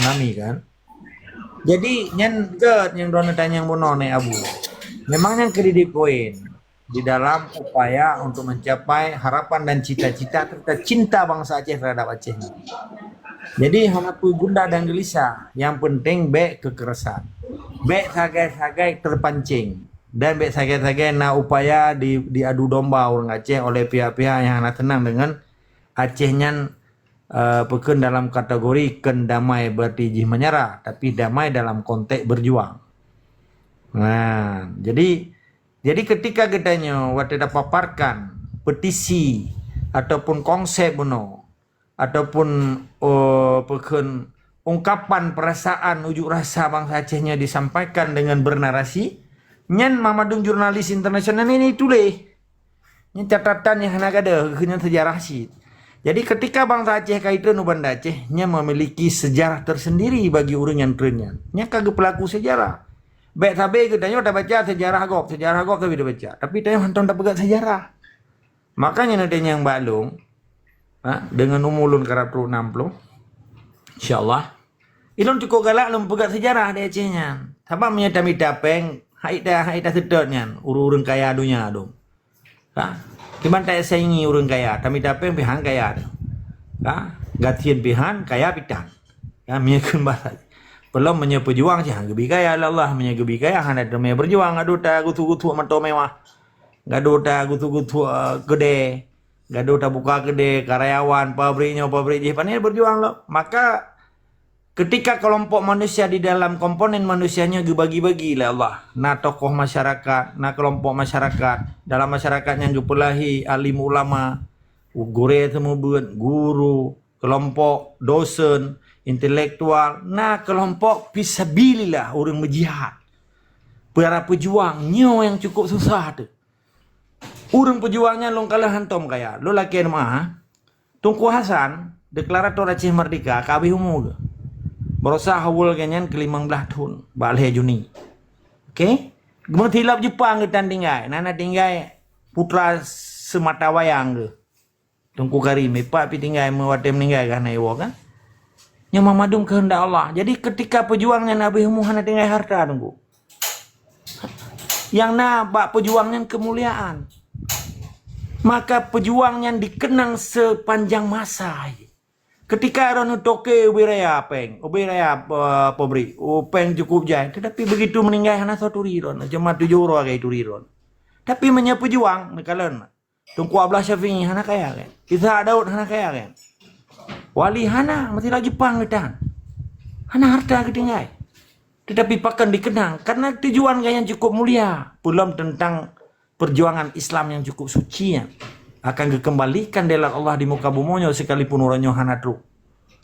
tsunami kan. Jadi nyan ke yang drone tanya yang bono nih abu. Memang yang kredit poin di dalam upaya untuk mencapai harapan dan cita-cita serta cinta bangsa Aceh terhadap Aceh. Jadi hanapu bunda dan gelisah. Yang penting be kekerasan. Be sagai-sagai terpancing. Dan be sagai-sagai na upaya diadu domba orang Aceh oleh pihak-pihak yang nak tenang dengan Acehnya pekan dalam kategori ken damai berarti jih menyerah. Tapi damai dalam konteks berjuang. Nah, jadi ketika katanya waktu kita paparkan petisi ataupun konsep beno ataupun pekan ungkapan perasaan ujuk rasa bangsa Acehnya disampaikan dengan bernarasi, nyan mamadung jurnalis internasional ini tulis, nyan catatan yang nak ada, kena sejarah sih. Jadi ketika bangsa Aceh kaitan ubanda Aceh, nya memiliki sejarah tersendiri bagi orang yang trennya. Nya kagak pelaku sejarah. Baik sabe kita nyo dah baca sejarah gop tapi dah baca. Tapi tanya hantam dah pegang sejarah. Makanya nanti yang balung dengan umulun karap 60 insyaallah ilun cukup galak lum pegang sejarah di Acehnya. Sabab menyetami dapeng haida sedotnya urun kaya dunia dong. Kiman tak saingi urun kaya, kami dapeng pihan kaya. Gatian pihan kaya pitang. Menyekun bahasa. Belum menyepejuang sih, gebi kaya Allah menyegebi kaya hana demi berjuang aduh ta gutu-gutu manto mewah. Gaduh ta gutu-gutu gede. Gaduh ta buka gede karyawan pabrik jih panir berjuang lo. Maka ketika kelompok manusia di dalam komponen manusianya dibagi-bagi oleh Allah. Na tokoh masyarakat, na kelompok masyarakat, dalam masyarakatnya gepelahi alim ulama, gure temu guru, kelompok dosen, intelektual, nah kelompok fisabilillah orang berjihad. Para pejuang nyo yang cukup susah tu. Orang pejuangnya long kalah hantom kaya. Lo laki mah Tunku Hasan deklarator Aceh Merdeka kabeh umur. Berusaha hawul kenyan ke 15 tahun balai Juni. Okey? Gemetilap Jepang kita tinggal. Nana tinggal putra semata wayang ke. Tunku Karim pak pi tinggal mewate meninggal kan iwo kan. Yang memadung kehendak Allah. Jadi ketika pejuangnya Nabi Muhammad tinggal harta tunggu. Yang nabak pejuangnya kemuliaan. Maka pejuangnya dikenang sepanjang masa. Ketika orang toke ubiraya peng, ubiraya pobri, peng cukup jai. Tetapi begitu meninggal hana satu riron, cuma 7 orang kayak itu riron. Tapi menyapu pejuang, mekalan. Tungku Ablah Syafi'i hana kaya kan. Isa Daud hana kaya kan. Wali hana masih lagi Jepang kita. Hana harta ketinggai. Tetapi pakan dikenang karena tujuan yang cukup mulia. Belum tentang perjuangan Islam yang cukup suci ya. Akan dikembalikan dalam Allah di muka bumonyo sekalipun orangnya hana truk.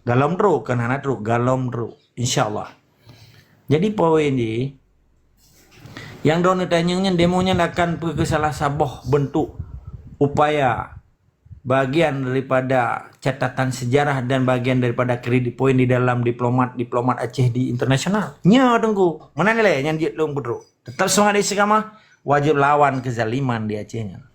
Galom truk kan hana truk, galom truk. Insyaallah. Jadi poin ini yang dono tanyanya demonya akan kesalah saboh bentuk upaya bagian daripada catatan sejarah dan bagian daripada kredit poin di dalam diplomat Aceh di internasional. Nya tunggu. Mana nilai yang dia belum pedro. Tetap semangat di segama wajib lawan kezaliman di Acehnya.